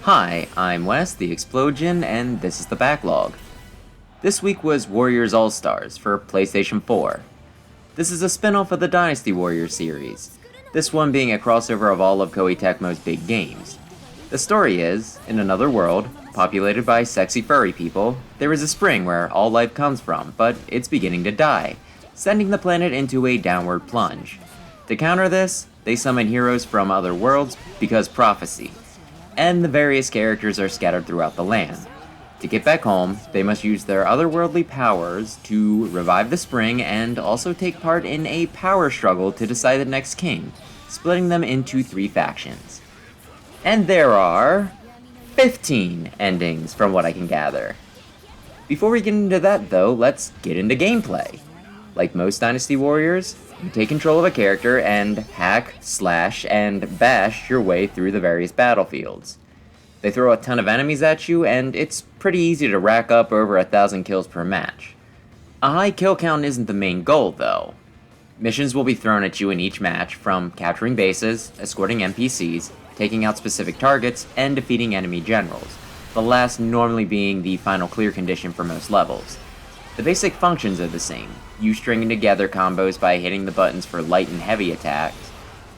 Hi, I'm Wes, the Explosion, and this is the Backlog. This week was Warriors All-Stars for PlayStation 4. This is a spin-off of the Dynasty Warriors series, this one being a crossover of all of Koei Tecmo's big games. The story is, in another world, populated by sexy furry people, there is a spring where all life comes from, but it's beginning to die, sending the planet into a downward plunge. To counter this, they summon heroes from other worlds because prophecy, and the various characters are scattered throughout the land. To get back home, they must use their otherworldly powers to revive the spring and also take part in a power struggle to decide the next king, splitting them into 3 factions. And there are 15 endings from what I can gather. Before we get into that though, let's get into gameplay. Like most Dynasty Warriors, you take control of a character and hack, slash, and bash your way through the various battlefields. They throw a ton of enemies at you, and it's pretty easy to rack up over 1,000 kills per match. A high kill count isn't the main goal, though. Missions will be thrown at you in each match, from capturing bases, escorting NPCs, taking out specific targets, and defeating enemy generals, the last normally being the final clear condition for most levels. The basic functions are the same, you stringing together combos by hitting the buttons for light and heavy attacks,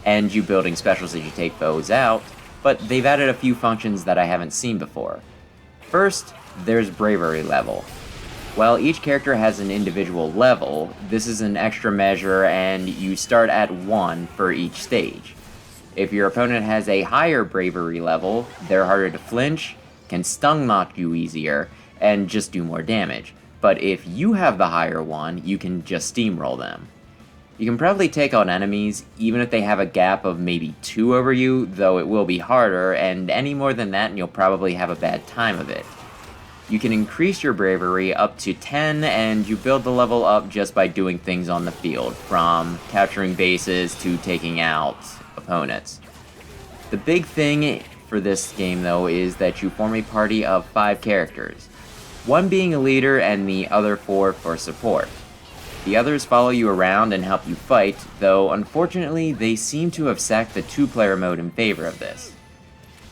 and you building specials as you take foes out, but they've added a few functions that I haven't seen before. First, there's Bravery level. While each character has an individual level, this is an extra measure and you start at 1 for each stage. If your opponent has a higher Bravery level, they're harder to flinch, can stun knock you easier, and just do more damage. But if you have the higher one, you can just steamroll them. You can probably take out enemies, even if they have a gap of maybe 2 over you, though it will be harder, and any more than that and you'll probably have a bad time of it. You can increase your bravery up to 10, and you build the level up just by doing things on the field, from capturing bases to taking out opponents. The big thing for this game though is that you form a party of 5 characters, one being a leader and the other 4 for support. The others follow you around and help you fight, though unfortunately they seem to have sacked the 2-player mode in favor of this.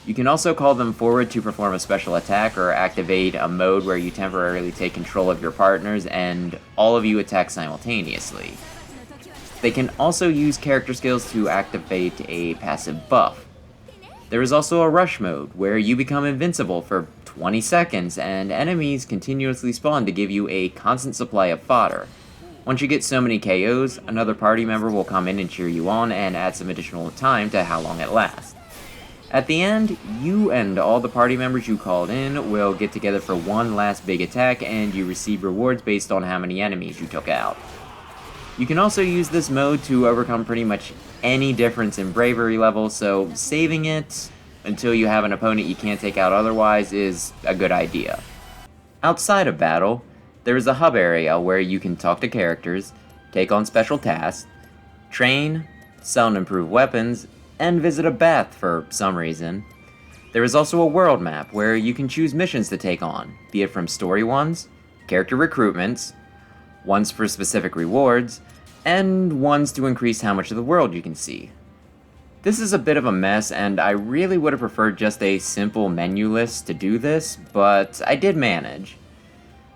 You can also call them forward to perform a special attack or activate a mode where you temporarily take control of your partners and all of you attack simultaneously. They can also use character skills to activate a passive buff. There is also a rush mode, where you become invincible for 20 seconds and enemies continuously spawn to give you a constant supply of fodder. Once you get so many KOs, another party member will come in and cheer you on and add some additional time to how long it lasts. At the end, you and all the party members you called in will get together for one last big attack and you receive rewards based on how many enemies you took out. You can also use this mode to overcome pretty much any difference in bravery level, so saving it until you have an opponent you can't take out otherwise is a good idea. Outside of battle, there is a hub area where you can talk to characters, take on special tasks, train, sell and improve weapons, and visit a bath for some reason. There is also a world map where you can choose missions to take on, be it from story ones, character recruitments, ones for specific rewards, and ones to increase how much of the world you can see. This is a bit of a mess, and I really would have preferred just a simple menu list to do this, but I did manage.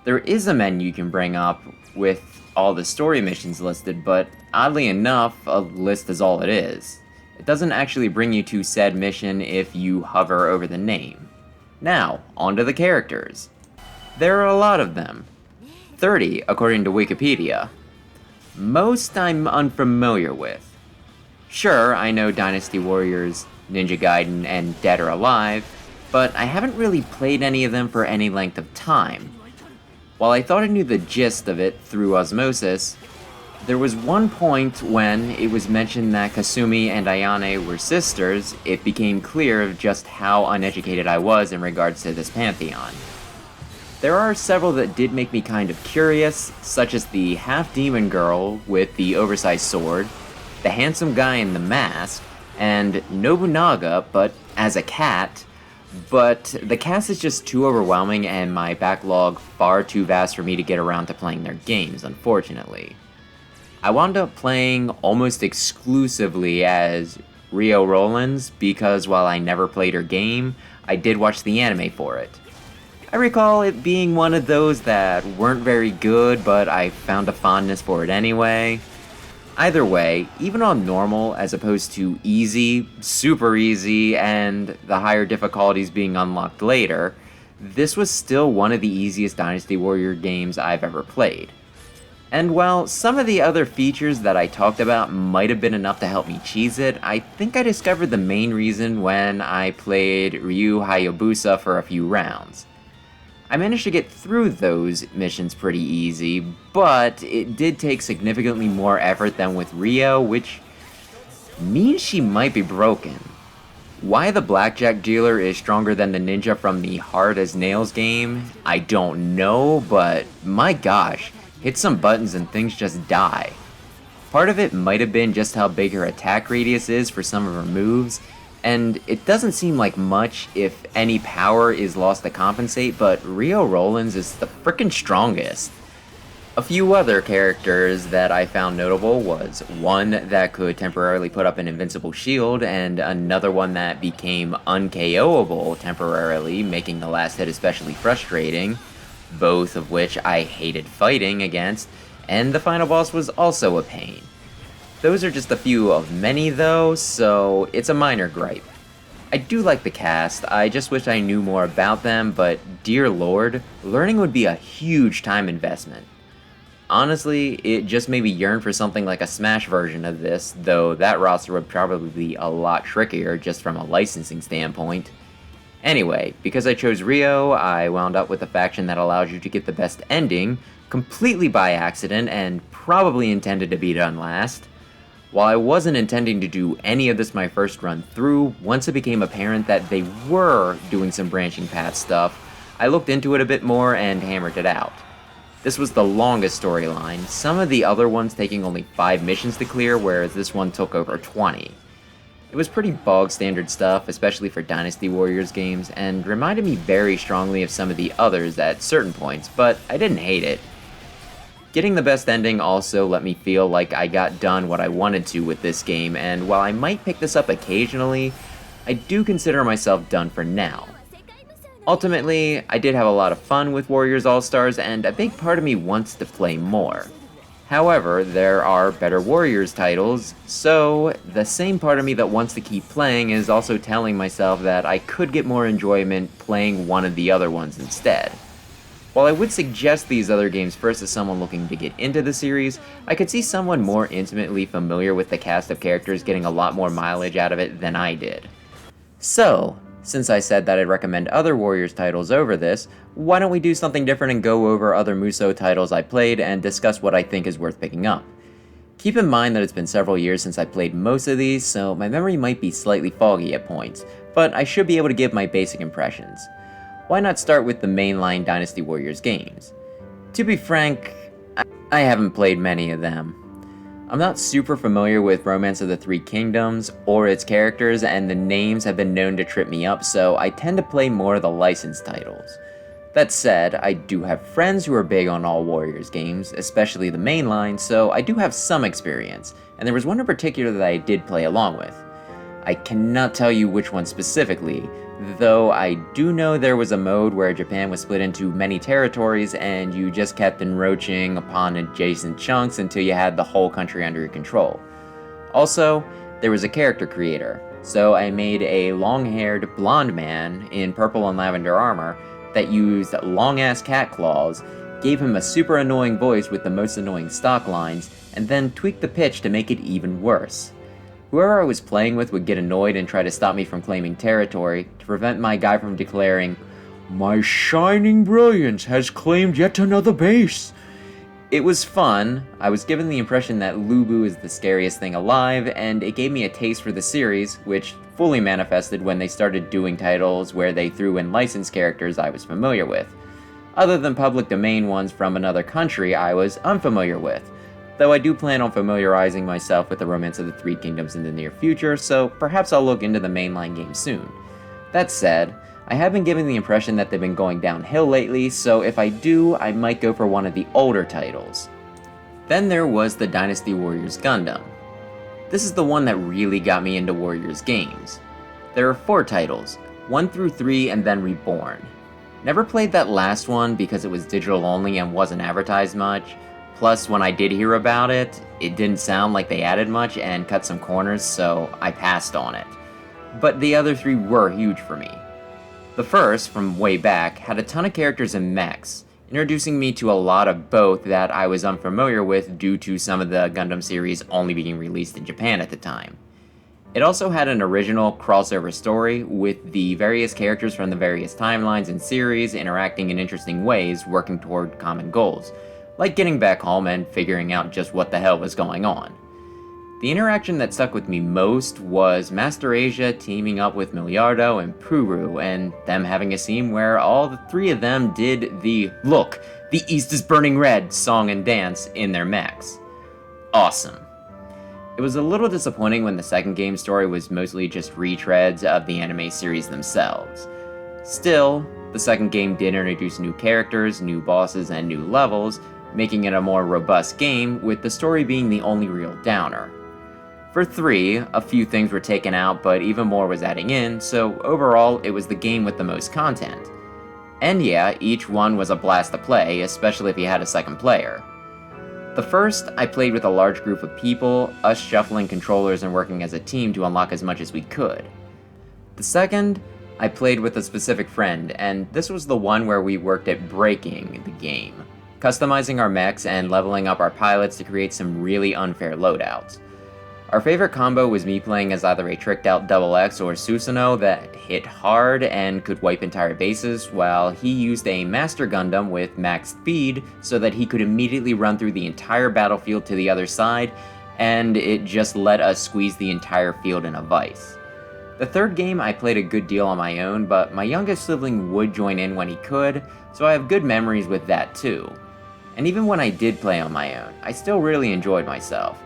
There is a menu you can bring up with all the story missions listed, but oddly enough, a list is all it is. It doesn't actually bring you to said mission if you hover over the name. Now, onto the characters. There are a lot of them. 30, according to Wikipedia. Most I'm unfamiliar with. Sure, I know Dynasty Warriors, Ninja Gaiden, and Dead or Alive, but I haven't really played any of them for any length of time. While I thought I knew the gist of it through osmosis, there was one point when it was mentioned that Kasumi and Ayane were sisters, it became clear of just how uneducated I was in regards to this pantheon. There are several that did make me kind of curious, such as the half-demon girl with the oversized sword, the handsome guy in the mask, and Nobunaga, but as a cat. But the cast is just too overwhelming and my backlog far too vast for me to get around to playing their games, unfortunately. I wound up playing almost exclusively as Rio Rollins, because while I never played her game, I did watch the anime for it. I recall it being one of those that weren't very good, but I found a fondness for it anyway. Either way, even on normal as opposed to easy, super easy, and the higher difficulties being unlocked later, this was still one of the easiest Dynasty Warrior games I've ever played. And while some of the other features that I talked about might have been enough to help me cheese it, I think I discovered the main reason when I played Ryu Hayabusa for a few rounds. I managed to get through those missions pretty easy, but it did take significantly more effort than with Rio, which means she might be broken. Why the blackjack dealer is stronger than the ninja from the Hard as Nails game, I don't know, but my gosh, hit some buttons and things just die. Part of it might have been just how big her attack radius is for some of her moves, and it doesn't seem like much if any power is lost to compensate, but Rio Rollins is the frickin' strongest. A few other characters that I found notable was one that could temporarily put up an invincible shield, and another one that became un-KO'able temporarily, making the last hit especially frustrating, both of which I hated fighting against, and the final boss was also a pain. Those are just a few of many though, so it's a minor gripe. I do like the cast, I just wish I knew more about them, but dear lord, learning would be a huge time investment. Honestly, it just made me yearn for something like a Smash version of this, though that roster would probably be a lot trickier just from a licensing standpoint. Anyway, because I chose Rio, I wound up with a faction that allows you to get the best ending, completely by accident and probably intended to be done last. While I wasn't intending to do any of this my first run through, once it became apparent that they were doing some branching path stuff, I looked into it a bit more and hammered it out. This was the longest storyline, some of the other ones taking only 5 missions to clear, whereas this one took over 20. It was pretty bog standard stuff, especially for Dynasty Warriors games, and reminded me very strongly of some of the others at certain points, but I didn't hate it. Getting the best ending also let me feel like I got done what I wanted to with this game, and while I might pick this up occasionally, I do consider myself done for now. Ultimately, I did have a lot of fun with Warriors All-Stars, and a big part of me wants to play more. However, there are better Warriors titles, so the same part of me that wants to keep playing is also telling myself that I could get more enjoyment playing one of the other ones instead. While I would suggest these other games first to someone looking to get into the series, I could see someone more intimately familiar with the cast of characters getting a lot more mileage out of it than I did. So, since I said that I'd recommend other Warriors titles over this, why don't we do something different and go over other Musou titles I played and discuss what I think is worth picking up. Keep in mind that it's been several years since I played most of these, so my memory might be slightly foggy at points, but I should be able to give my basic impressions. Why not start with the mainline Dynasty Warriors games? To be frank, I haven't played many of them. I'm not super familiar with Romance of the Three Kingdoms or its characters, and the names have been known to trip me up, so I tend to play more of the licensed titles. That said, I do have friends who are big on all Warriors games, especially the mainline, so I do have some experience, and there was one in particular that I did play along with. I cannot tell you which one specifically, though I do know there was a mode where Japan was split into many territories and you just kept encroaching upon adjacent chunks until you had the whole country under your control. Also, there was a character creator, so I made a long-haired blonde man in purple and lavender armor that used long-ass cat claws, gave him a super annoying voice with the most annoying stock lines, and then tweaked the pitch to make it even worse. Whoever I was playing with would get annoyed and try to stop me from claiming territory to prevent my guy from declaring, "My shining brilliance has claimed yet another base." It was fun. I was given the impression that Lubu is the scariest thing alive, and it gave me a taste for the series, which fully manifested when they started doing titles where they threw in licensed characters I was familiar with. Other than public domain ones from another country I was unfamiliar with. Though I do plan on familiarizing myself with the Romance of the Three Kingdoms in the near future, so perhaps I'll look into the mainline game soon. That said, I have been given the impression that they've been going downhill lately, so if I do, I might go for one of the older titles. Then there was the Dynasty Warriors Gundam. This is the one that really got me into Warriors games. There are 4 titles, 1 through 3 and then Reborn. Never played that last one because it was digital only and wasn't advertised much, plus when I did hear about it, it didn't sound like they added much and cut some corners, so I passed on it. But the other 3 were huge for me. The first, from way back, had a ton of characters and mechs, introducing me to a lot of both that I was unfamiliar with due to some of the Gundam series only being released in Japan at the time. It also had an original crossover story, with the various characters from the various timelines and series interacting in interesting ways, working toward common goals, like getting back home and figuring out just what the hell was going on. The interaction that stuck with me most was Master Asia teaming up with Miliardo and Puru, and them having a scene where all the 3 of them did the "Look, the East is burning red" song and dance in their mechs. Awesome. It was a little disappointing when the second game story was mostly just retreads of the anime series themselves. Still, the second game did introduce new characters, new bosses, and new levels, making it a more robust game, with the story being the only real downer. For 3, a few things were taken out, but even more was adding in, so overall, it was the game with the most content. And yeah, each one was a blast to play, especially if you had a second player. The first, I played with a large group of people, us shuffling controllers and working as a team to unlock as much as we could. The second, I played with a specific friend, and this was the one where we worked at breaking the game, customizing our mechs and leveling up our pilots to create some really unfair loadouts. Our favorite combo was me playing as either a tricked out Double X or Susanoo that hit hard and could wipe entire bases, while he used a Master Gundam with max speed so that he could immediately run through the entire battlefield to the other side, and it just let us squeeze the entire field in a vice. The third game I played a good deal on my own, but my youngest sibling would join in when he could, so I have good memories with that too. And even when I did play on my own, I still really enjoyed myself.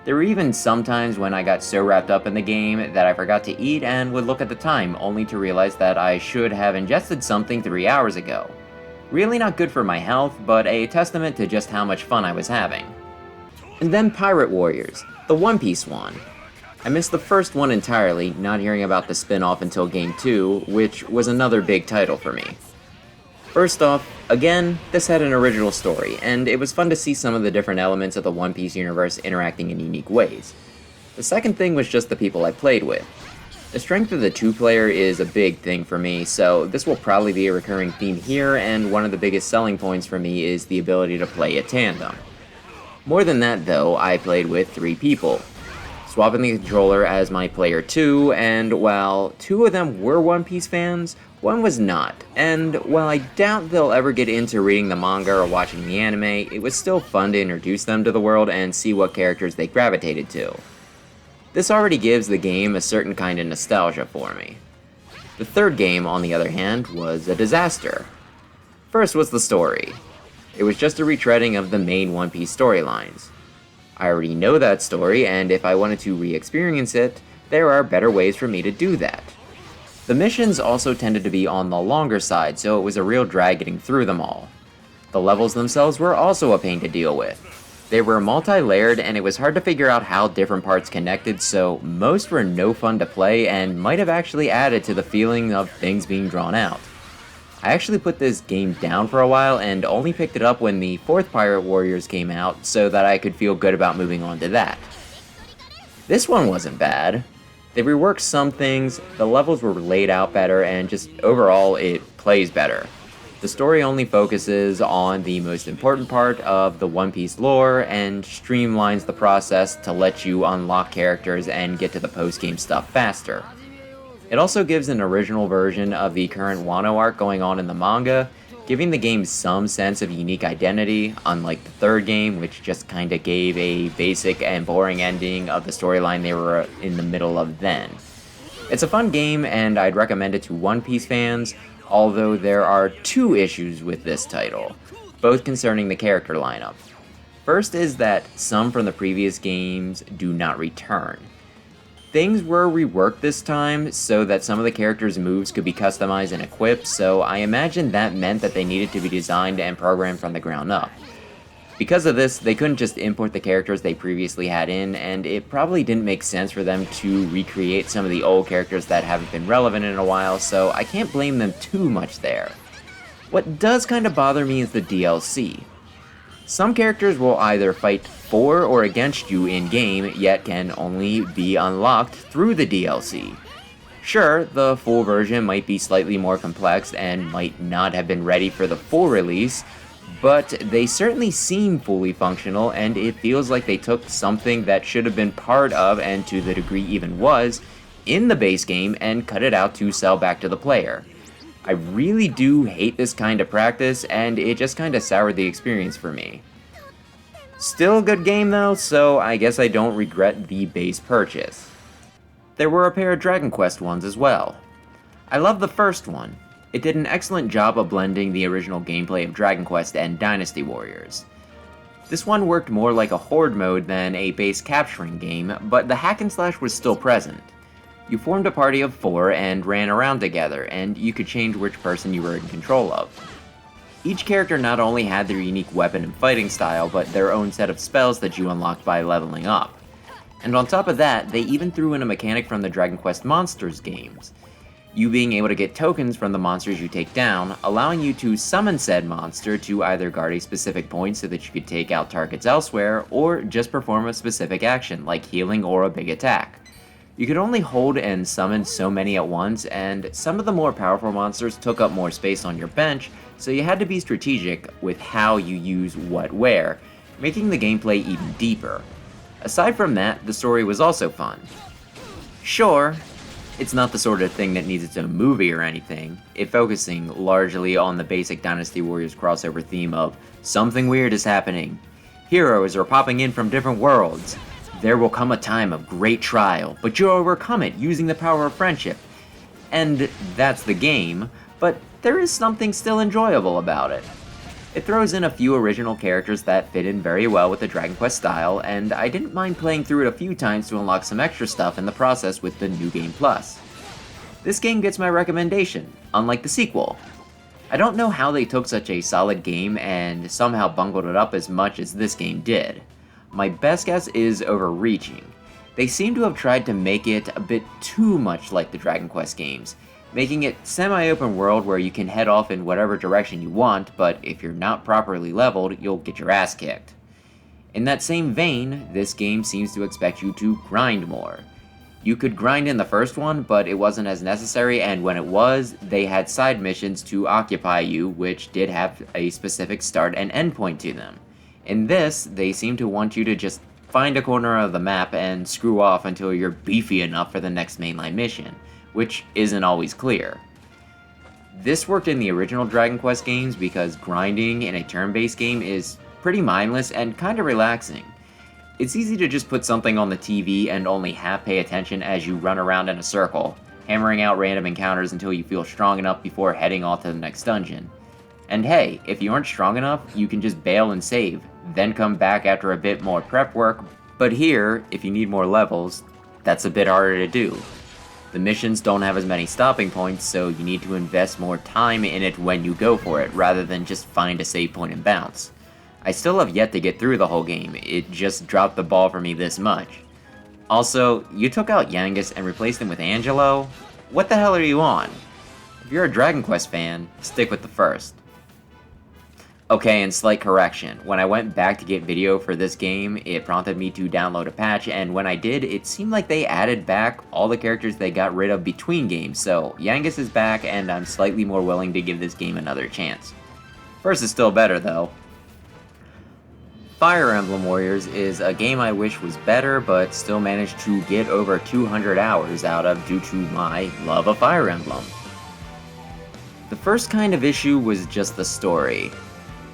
There were even some times when I got so wrapped up in the game that I forgot to eat and would look at the time, only to realize that I should have ingested something 3 hours ago. Really not good for my health, but a testament to just how much fun I was having. And then Pirate Warriors, the One Piece one. I missed the first one entirely, not hearing about the spin-off until Game 2, which was another big title for me. First off, again, this had an original story, and it was fun to see some of the different elements of the One Piece universe interacting in unique ways. The second thing was just the people I played with. The strength of the 2-player is a big thing for me, so this will probably be a recurring theme here, and one of the biggest selling points for me is the ability to play a tandem. More than that though, I played with 3 people, swapping the controller as my player 2, and while 2 of them were One Piece fans, 1 was not, and while I doubt they'll ever get into reading the manga or watching the anime, it was still fun to introduce them to the world and see what characters they gravitated to. This already gives the game a certain kind of nostalgia for me. The third game, on the other hand, was a disaster. First was the story. It was just a retreading of the main One Piece storylines. I already know that story, and if I wanted to re-experience it, there are better ways for me to do that. The missions also tended to be on the longer side, so it was a real drag getting through them all. The levels themselves were also a pain to deal with. They were multi-layered, and it was hard to figure out how different parts connected, so most were no fun to play and might have actually added to the feeling of things being drawn out. I actually put this game down for a while and only picked it up when the 4th Pirate Warriors came out so that I could feel good about moving on to that. This one wasn't bad. They reworked some things, the levels were laid out better, and just overall it plays better. The story only focuses on the most important part of the One Piece lore and streamlines the process to let you unlock characters and get to the post-game stuff faster. It also gives an original version of the current Wano arc going on in the manga, giving the game some sense of unique identity, unlike the third game, which just kinda gave a basic and boring ending of the storyline they were in the middle of then. It's a fun game, and I'd recommend it to One Piece fans, although there are 2 issues with this title, both concerning the character lineup. First is that some from the previous games do not return. Things were reworked this time so that some of the characters' moves could be customized and equipped, so I imagine that meant that they needed to be designed and programmed from the ground up. Because of this, they couldn't just import the characters they previously had in, and it probably didn't make sense for them to recreate some of the old characters that haven't been relevant in a while, so I can't blame them too much there. What does kind of bother me is the DLC. Some characters will either fight for or against you in-game, yet can only be unlocked through the DLC. Sure, the full version might be slightly more complex and might not have been ready for the full release, but they certainly seem fully functional, and it feels like they took something that should have been part of, and to the degree even was, in the base game and cut it out to sell back to the player. I really do hate this kind of practice, and it just kinda soured the experience for me. Still a good game though, so I guess I don't regret the base purchase. There were a pair of Dragon Quest ones as well. I love the first one. It did an excellent job of blending the original gameplay of Dragon Quest and Dynasty Warriors. This one worked more like a horde mode than a base capturing game, but the hack and slash was still present. You formed a party of 4 and ran around together, and you could change which person you were in control of. Each character not only had their unique weapon and fighting style, but their own set of spells that you unlocked by leveling up. And on top of that, they even threw in a mechanic from the Dragon Quest Monsters games. You being able to get tokens from the monsters you take down, allowing you to summon said monster to either guard a specific point so that you could take out targets elsewhere, or just perform a specific action, like healing or a big attack. You could only hold and summon so many at once, and some of the more powerful monsters took up more space on your bench, so you had to be strategic with how you use what where, making the gameplay even deeper. Aside from that, the story was also fun. Sure, it's not the sort of thing that needs its own movie or anything, it focusing largely on the basic Dynasty Warriors crossover theme of something weird is happening, heroes are popping in from different worlds, there will come a time of great trial, but you'll overcome it using the power of friendship. And that's the game, but there is something still enjoyable about it. It throws in a few original characters that fit in very well with the Dragon Quest style, and I didn't mind playing through it a few times to unlock some extra stuff in the process with the New Game Plus. This game gets my recommendation, unlike the sequel. I don't know how they took such a solid game and somehow bungled it up as much as this game did. My best guess is overreaching. They seem to have tried to make it a bit too much like the Dragon Quest games, making it semi-open world where you can head off in whatever direction you want, but if you're not properly leveled, you'll get your ass kicked. In that same vein, this game seems to expect you to grind more. You could grind in the first one, but it wasn't as necessary, and when it was, they had side missions to occupy you, which did have a specific start and end point to them. In this, they seem to want you to just find a corner of the map and screw off until you're beefy enough for the next mainline mission, which isn't always clear. This worked in the original Dragon Quest games because grinding in a turn-based game is pretty mindless and kinda relaxing. It's easy to just put something on the TV and only half pay attention as you run around in a circle, hammering out random encounters until you feel strong enough before heading off to the next dungeon. And hey, if you aren't strong enough, you can just bail and save, then come back after a bit more prep work, but here, if you need more levels, that's a bit harder to do. The missions don't have as many stopping points, so you need to invest more time in it when you go for it, rather than just find a save point and bounce. I still have yet to get through the whole game, it just dropped the ball for me this much. Also, you took out Yangus and replaced him with Angelo? What the hell are you on? If you're a Dragon Quest fan, stick with the first. Okay, and slight correction, when I went back to get video for this game, it prompted me to download a patch, and when I did, it seemed like they added back all the characters they got rid of between games, so Yangus is back, and I'm slightly more willing to give this game another chance. First is still better, though. Fire Emblem Warriors is a game I wish was better, but still managed to get over 200 hours out of due to my love of Fire Emblem. The first kind of issue was just the story.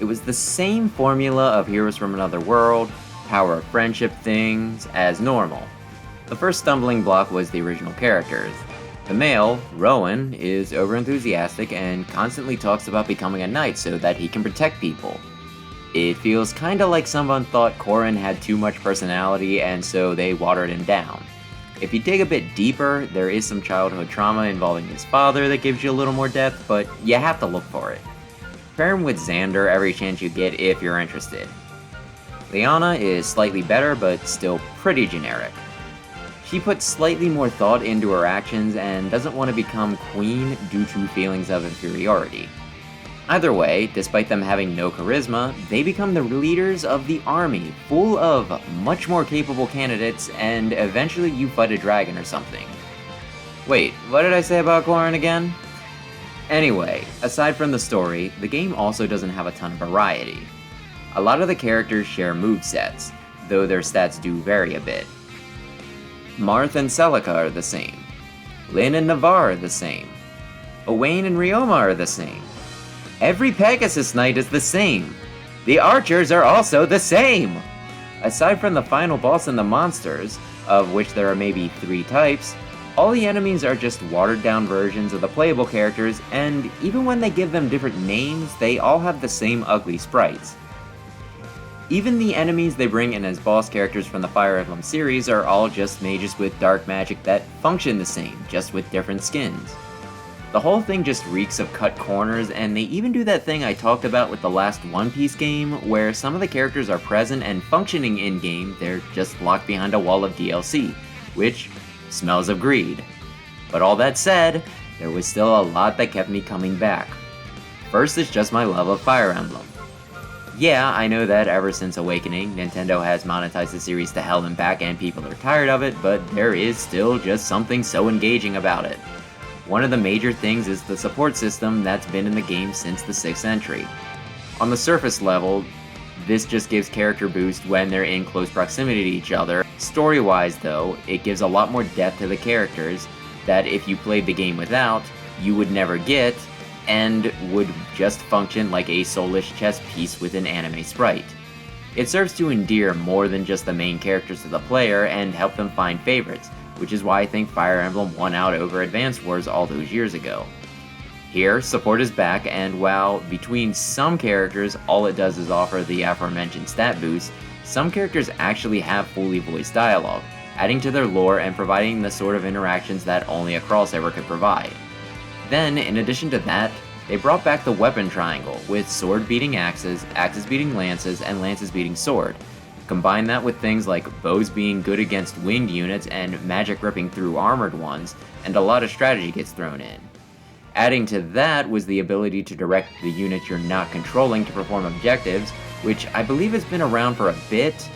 It was the same formula of Heroes from Another World, power of friendship things, as normal. The first stumbling block was the original characters. The male, Rowan, is overenthusiastic and constantly talks about becoming a knight so that he can protect people. It feels kinda like someone thought Corrin had too much personality and so they watered him down. If you dig a bit deeper, there is some childhood trauma involving his father that gives you a little more depth, but you have to look for it. Pair him with Xander every chance you get if you're interested. Liana is slightly better, but still pretty generic. She puts slightly more thought into her actions and doesn't want to become queen due to feelings of inferiority. Either way, despite them having no charisma, they become the leaders of the army, full of much more capable candidates, and eventually you fight a dragon or something. Wait, what did I say about Corrin again? Anyway, aside from the story, the game also doesn't have a ton of variety. A lot of the characters share movesets, though their stats do vary a bit. Marth and Celica are the same. Lyn and Navarre are the same. Owain and Ryoma are the same. Every Pegasus Knight is the same. The archers are also the same! Aside from the final boss and the monsters, of which there are maybe 3 types, all the enemies are just watered down versions of the playable characters, and even when they give them different names, they all have the same ugly sprites. Even the enemies they bring in as boss characters from the Fire Emblem series are all just mages with dark magic that function the same, just with different skins. The whole thing just reeks of cut corners, and they even do that thing I talked about with the last One Piece game, where some of the characters are present and functioning in-game, they're just locked behind a wall of DLC, which smells of greed. But all that said, there was still a lot that kept me coming back. First is just my love of Fire Emblem. Yeah, I know that ever since Awakening, Nintendo has monetized the series to hell and back and people are tired of it, but there is still just something so engaging about it. One of the major things is the support system that's been in the game since the 6th entry. On the surface level, this just gives character boost when they're in close proximity to each other. Story-wise though, it gives a lot more depth to the characters that if you played the game without, you would never get, and would just function like a soulless chess piece with an anime sprite. It serves to endear more than just the main characters to the player and help them find favorites, which is why I think Fire Emblem won out over Advance Wars all those years ago. Here, support is back, and while between some characters all it does is offer the aforementioned stat boost, some characters actually have fully voiced dialogue, adding to their lore and providing the sort of interactions that only a crossover could provide. Then, in addition to that, they brought back the weapon triangle, with sword beating axes, axes beating lances, and lances beating sword. Combine that with things like bows being good against winged units and magic ripping through armored ones, and a lot of strategy gets thrown in. Adding to that was the ability to direct the unit you're not controlling to perform objectives, which I believe has been around for a bit,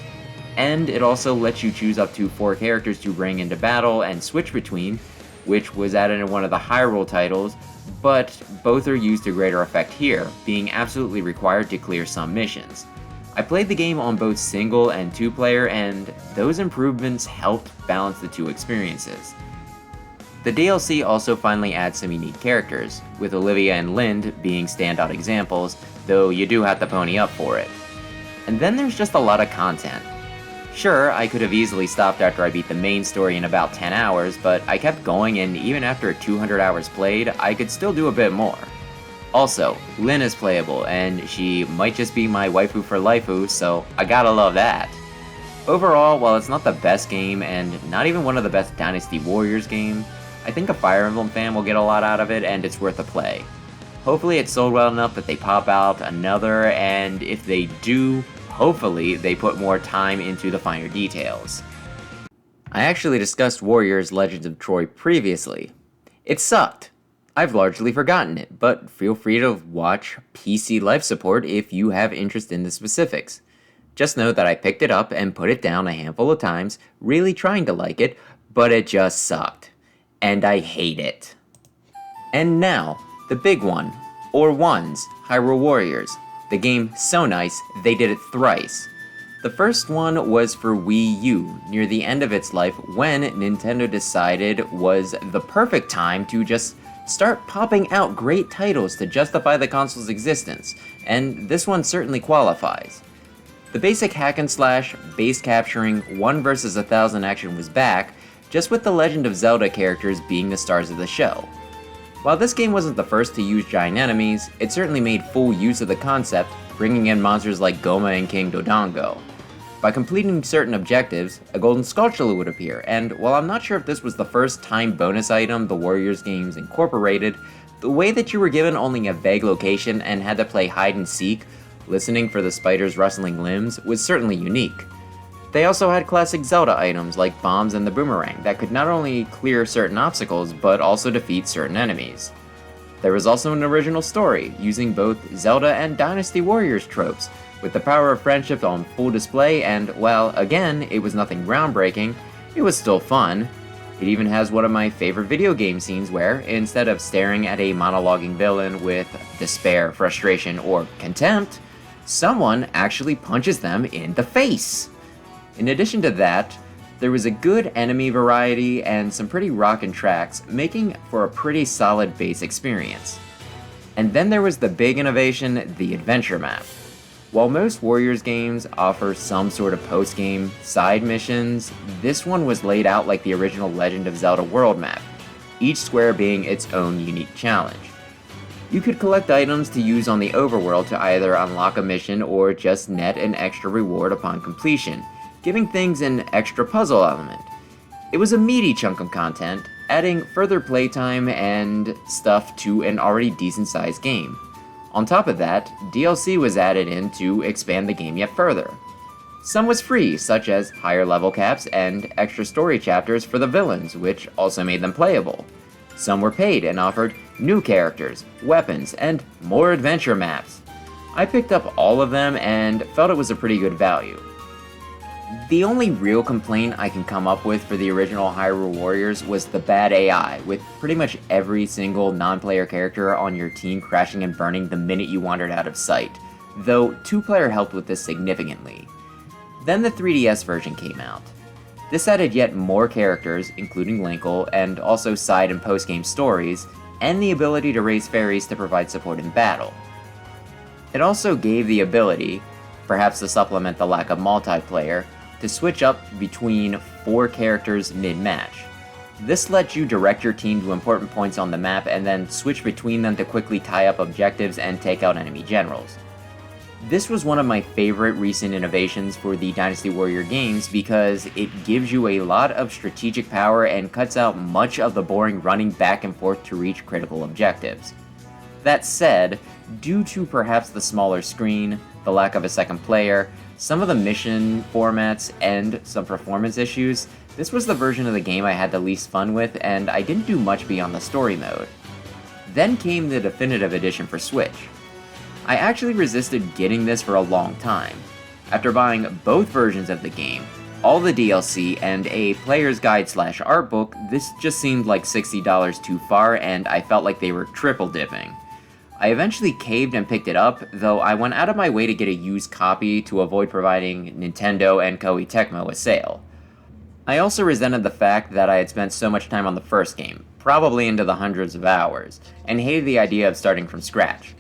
and it also lets you choose up to 4 characters to bring into battle and switch between, which was added in one of the Hyrule titles, but both are used to greater effect here, being absolutely required to clear some missions. I played the game on both single and 2-player, and those improvements helped balance the 2 experiences. The DLC also finally adds some unique characters, with Olivia and Lind being standout examples, though you do have to pony up for it. And then there's just a lot of content. Sure, I could have easily stopped after I beat the main story in about 10 hours, but I kept going, and even after 200 hours played, I could still do a bit more. Also, Lyn is playable, and she might just be my waifu for lifeu, so I gotta love that. Overall, while it's not the best game, and not even one of the best Dynasty Warriors games, I think a Fire Emblem fan will get a lot out of it, and it's worth a play. Hopefully it's sold well enough that they pop out another, and if they do, hopefully they put more time into the finer details. I actually discussed Warriors Legends of Troy previously. It sucked. I've largely forgotten it, but feel free to watch PC Life Support if you have interest in the specifics. Just know that I picked it up and put it down a handful of times, really trying to like it, but it just sucked. And I hate it. And now, the big one, or ones, Hyrule Warriors. The game so nice, they did it thrice. The first one was for Wii U, near the end of its life when Nintendo decided was the perfect time to just start popping out great titles to justify the console's existence, and this one certainly qualifies. The basic hack and slash, base capturing, 1 versus 1,000 action was back, just with the Legend of Zelda characters being the stars of the show. While this game wasn't the first to use giant enemies, it certainly made full use of the concept, bringing in monsters like Goma and King Dodongo. By completing certain objectives, a golden Skulltula would appear, and while I'm not sure if this was the first time bonus item the Warriors games incorporated, the way that you were given only a vague location and had to play hide and seek listening for the spider's rustling limbs was certainly unique. They also had classic Zelda items like bombs and the boomerang that could not only clear certain obstacles, but also defeat certain enemies. There was also an original story, using both Zelda and Dynasty Warriors tropes, with the power of friendship on full display, and while, again, it was nothing groundbreaking, it was still fun. It even has one of my favorite video game scenes where, instead of staring at a monologuing villain with despair, frustration, or contempt, someone actually punches them in the face! In addition to that, there was a good enemy variety and some pretty rockin' tracks, making for a pretty solid base experience. And then there was the big innovation, the adventure map. While most Warriors games offer some sort of post-game side missions, this one was laid out like the original Legend of Zelda world map, each square being its own unique challenge. You could collect items to use on the overworld to either unlock a mission or just net an extra reward upon completion, giving things an extra puzzle element. It was a meaty chunk of content, adding further playtime and stuff to an already decent-sized game. On top of that, DLC was added in to expand the game yet further. Some was free, such as higher level caps and extra story chapters for the villains, which also made them playable. Some were paid and offered new characters, weapons, and more adventure maps. I picked up all of them and felt it was a pretty good value. The only real complaint I can come up with for the original Hyrule Warriors was the bad AI, with pretty much every single non-player character on your team crashing and burning the minute you wandered out of sight, though 2-player helped with this significantly. Then the 3DS version came out. This added yet more characters, including Linkle, and also side and post-game stories, and the ability to raise fairies to provide support in battle. It also gave the ability, perhaps to supplement the lack of multiplayer, to switch up between 4 characters mid-match. This lets you direct your team to important points on the map and then switch between them to quickly tie up objectives and take out enemy generals. This was one of my favorite recent innovations for the Dynasty Warrior games because it gives you a lot of strategic power and cuts out much of the boring running back and forth to reach critical objectives. That said, due to perhaps the smaller screen, the lack of a second player, some of the mission formats, and some performance issues, this was the version of the game I had the least fun with, and I didn't do much beyond the story mode. Then came the definitive edition for Switch. I actually resisted getting this for a long time. After buying both versions of the game, all the DLC, and a player's guide / art book, this just seemed like $60 too far, and I felt like they were triple dipping. I eventually caved and picked it up, though I went out of my way to get a used copy to avoid providing Nintendo and Koei Tecmo a sale. I also resented the fact that I had spent so much time on the first game, probably into the hundreds of hours, and hated the idea of starting from scratch.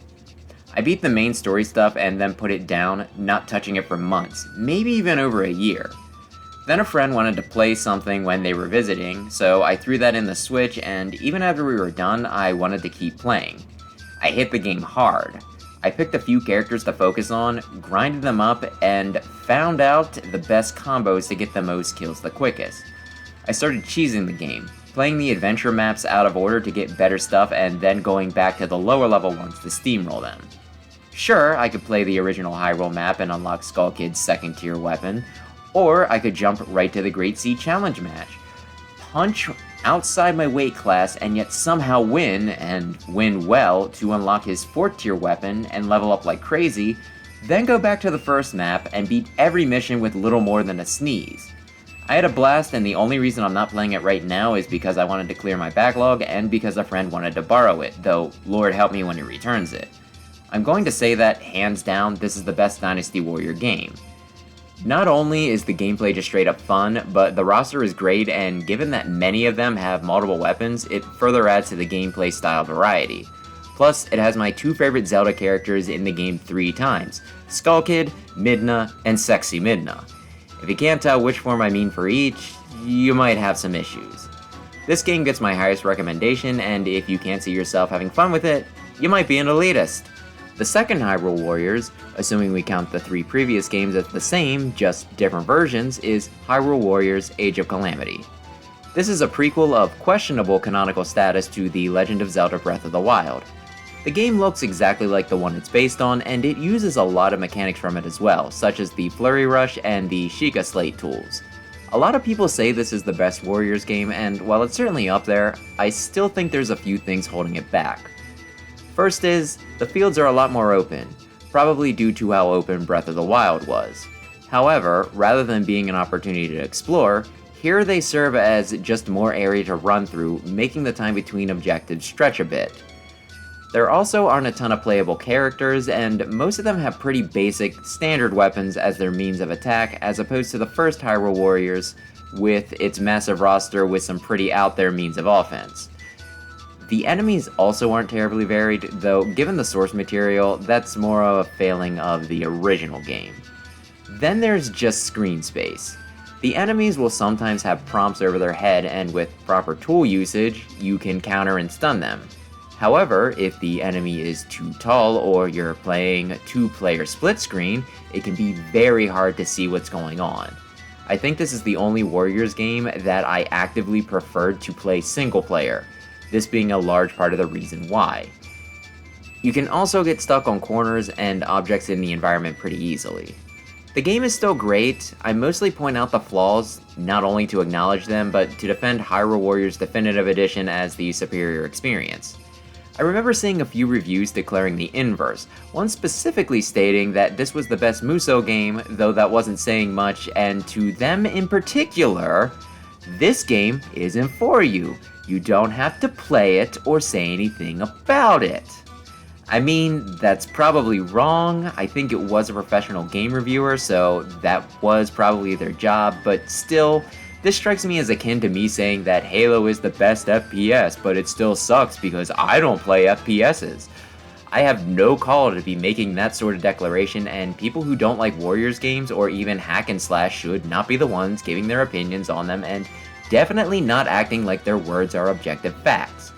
I beat the main story stuff and then put it down, not touching it for months, maybe even over a year. Then a friend wanted to play something when they were visiting, so I threw that in the Switch, and even after we were done, I wanted to keep playing. I hit the game hard. I picked a few characters to focus on, grinded them up, and found out the best combos to get the most kills the quickest. I started cheesing the game, playing the adventure maps out of order to get better stuff and then going back to the lower level ones to steamroll them. Sure, I could play the original Hyrule map and unlock Skull Kid's second tier weapon, or I could jump right to the Great Sea Challenge match, punch outside my weight class and yet somehow win, and win well, to unlock his 4th tier weapon and level up like crazy, then go back to the first map and beat every mission with little more than a sneeze. I had a blast, and the only reason I'm not playing it right now is because I wanted to clear my backlog and because a friend wanted to borrow it, though Lord help me when he returns it. I'm going to say that, hands down, this is the best Dynasty Warrior game. Not only is the gameplay just straight up fun, but the roster is great, and given that many of them have multiple weapons, it further adds to the gameplay style variety. Plus, it has my 2 favorite Zelda characters in the game 3 times, Skull Kid, Midna, and Sexy Midna. If you can't tell which form I mean for each, you might have some issues. This game gets my highest recommendation, and if you can't see yourself having fun with it, you might be an elitist. The second Hyrule Warriors, assuming we count the 3 previous games as the same, just different versions, is Hyrule Warriors Age of Calamity. This is a prequel of questionable canonical status to The Legend of Zelda Breath of the Wild. The game looks exactly like the one it's based on, and it uses a lot of mechanics from it as well, such as the Flurry Rush and the Sheikah Slate tools. A lot of people say this is the best Warriors game, and while it's certainly up there, I still think there's a few things holding it back. First is, the fields are a lot more open, probably due to how open Breath of the Wild was. However, rather than being an opportunity to explore, here they serve as just more area to run through, making the time between objectives stretch a bit. There also aren't a ton of playable characters, and most of them have pretty basic, standard weapons as their means of attack, as opposed to the first Hyrule Warriors, with its massive roster with some pretty out there means of offense. The enemies also aren't terribly varied, though given the source material, that's more of a failing of the original game. Then there's just screen space. The enemies will sometimes have prompts over their head, and with proper tool usage, you can counter and stun them. However, if the enemy is too tall or you're playing a two-player split screen, it can be very hard to see what's going on. I think this is the only Warriors game that I actively preferred to play single player, this being a large part of the reason why. You can also get stuck on corners and objects in the environment pretty easily. The game is still great. I mostly point out the flaws, not only to acknowledge them, but to defend Hyrule Warriors Definitive Edition as the superior experience. I remember seeing a few reviews declaring the inverse, one specifically stating that this was the best Musou game, though that wasn't saying much, and to them in particular, this game isn't for you. You don't have to play it or say anything about it. I mean, that's probably wrong. I think it was a professional game reviewer, so that was probably their job, but still, this strikes me as akin to me saying that Halo is the best FPS, but it still sucks because I don't play FPSs. I have no call to be making that sort of declaration, and people who don't like Warriors games or even hack and slash should not be the ones giving their opinions on them, and definitely not acting like their words are objective facts.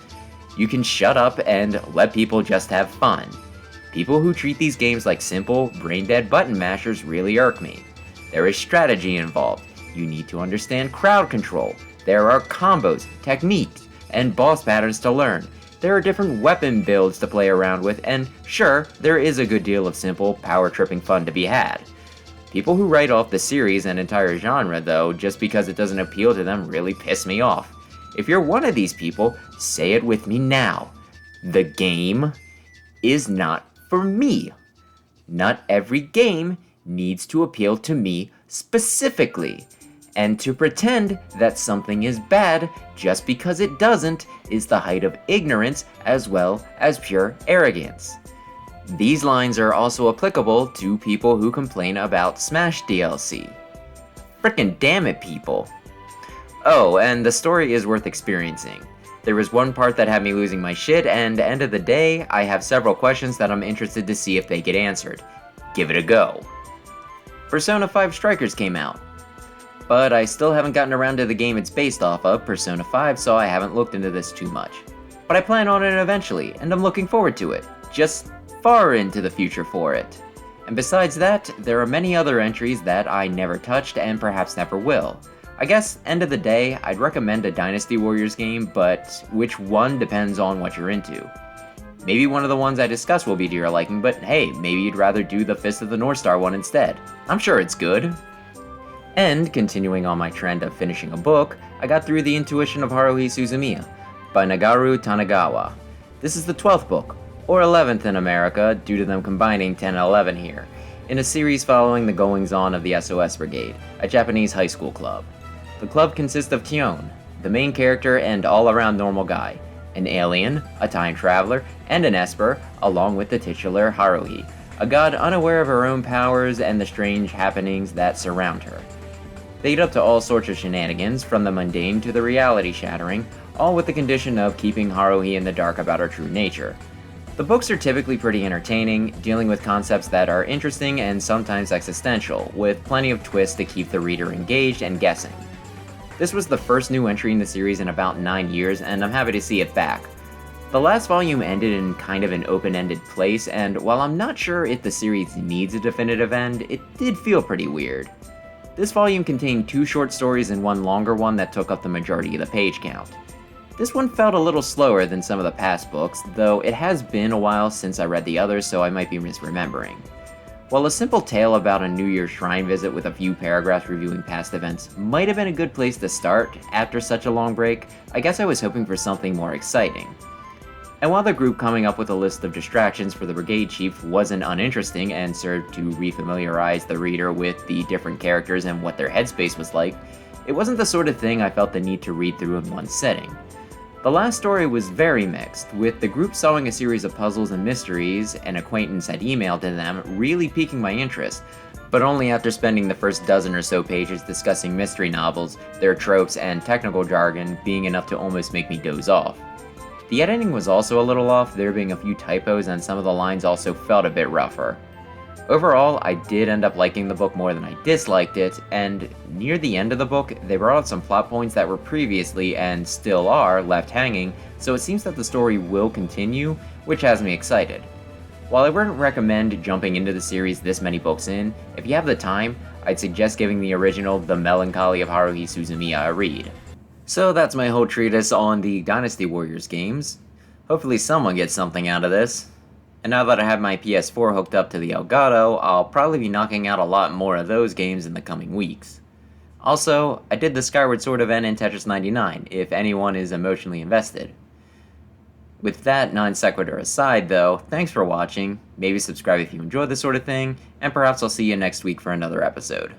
You can shut up and let people just have fun. People who treat these games like simple, brain-dead button mashers really irk me. There is strategy involved. You need to understand crowd control. There are combos, techniques, and boss patterns to learn. There are different weapon builds to play around with, and sure, there is a good deal of simple, power-tripping fun to be had. People who write off the series and entire genre, though, just because it doesn't appeal to them really piss me off. If you're one of these people, say it with me now. The game is not for me. Not every game needs to appeal to me specifically. And to pretend that something is bad just because it doesn't is the height of ignorance as well as pure arrogance. These lines are also applicable to people who complain about Smash DLC. Frickin' damn it, people. Oh, and the story is worth experiencing. There was one part that had me losing my shit, and end of the day, I have several questions that I'm interested to see if they get answered. Give it a go. Persona 5 Strikers came out. But I still haven't gotten around to the game it's based off of, Persona 5, so I haven't looked into this too much. But I plan on it eventually, and I'm looking forward to it. Just far into the future for it. And besides that, there are many other entries that I never touched and perhaps never will. I guess, end of the day, I'd recommend a Dynasty Warriors game, but which one depends on what you're into. Maybe one of the ones I discuss will be to your liking, but hey, maybe you'd rather do the Fist of the North Star one instead. I'm sure it's good. And, continuing on my trend of finishing a book, I got through The Intuition of Haruhi Suzumiya by Nagaru Tanagawa. This is the 12th book, or 11th in America, due to them combining 10 and 11 here, in a series following the goings-on of the SOS Brigade, a Japanese high school club. The club consists of Tion, the main character and all-around normal guy, an alien, a time traveler, and an Esper, along with the titular Haruhi, a god unaware of her own powers and the strange happenings that surround her. They get up to all sorts of shenanigans, from the mundane to the reality-shattering, all with the condition of keeping Haruhi in the dark about her true nature. The books are typically pretty entertaining, dealing with concepts that are interesting and sometimes existential, with plenty of twists to keep the reader engaged and guessing. This was the first new entry in the series in about 9 years, and I'm happy to see it back. The last volume ended in kind of an open-ended place, and while I'm not sure if the series needs a definitive end, it did feel pretty weird. This volume contained 2 short stories and 1 longer one that took up the majority of the page count. This one felt a little slower than some of the past books, though it has been a while since I read the others, so I might be misremembering. While a simple tale about a New Year's shrine visit with a few paragraphs reviewing past events might have been a good place to start after such a long break, I guess I was hoping for something more exciting. And while the group coming up with a list of distractions for the brigade chief wasn't uninteresting and served to refamiliarize the reader with the different characters and what their headspace was like, it wasn't the sort of thing I felt the need to read through in one sitting. The last story was very mixed, with the group solving a series of puzzles and mysteries an acquaintance had emailed to them really piquing my interest, but only after spending the first dozen or so pages discussing mystery novels, their tropes and technical jargon being enough to almost make me doze off. The editing was also a little off, there being a few typos and some of the lines also felt a bit rougher. Overall, I did end up liking the book more than I disliked it, and near the end of the book, they brought out some plot points that were previously, and still are, left hanging, so it seems that the story will continue, which has me excited. While I wouldn't recommend jumping into the series this many books in, if you have the time, I'd suggest giving the original The Melancholy of Haruhi Suzumiya a read. So that's my whole treatise on the Dynasty Warriors games. Hopefully someone gets something out of this. And now that I have my PS4 hooked up to the Elgato, I'll probably be knocking out a lot more of those games in the coming weeks. Also, I did the Skyward Sword event in Tetris 99, if anyone is emotionally invested. With that non sequitur aside though, thanks for watching, maybe subscribe if you enjoy this sort of thing, and perhaps I'll see you next week for another episode.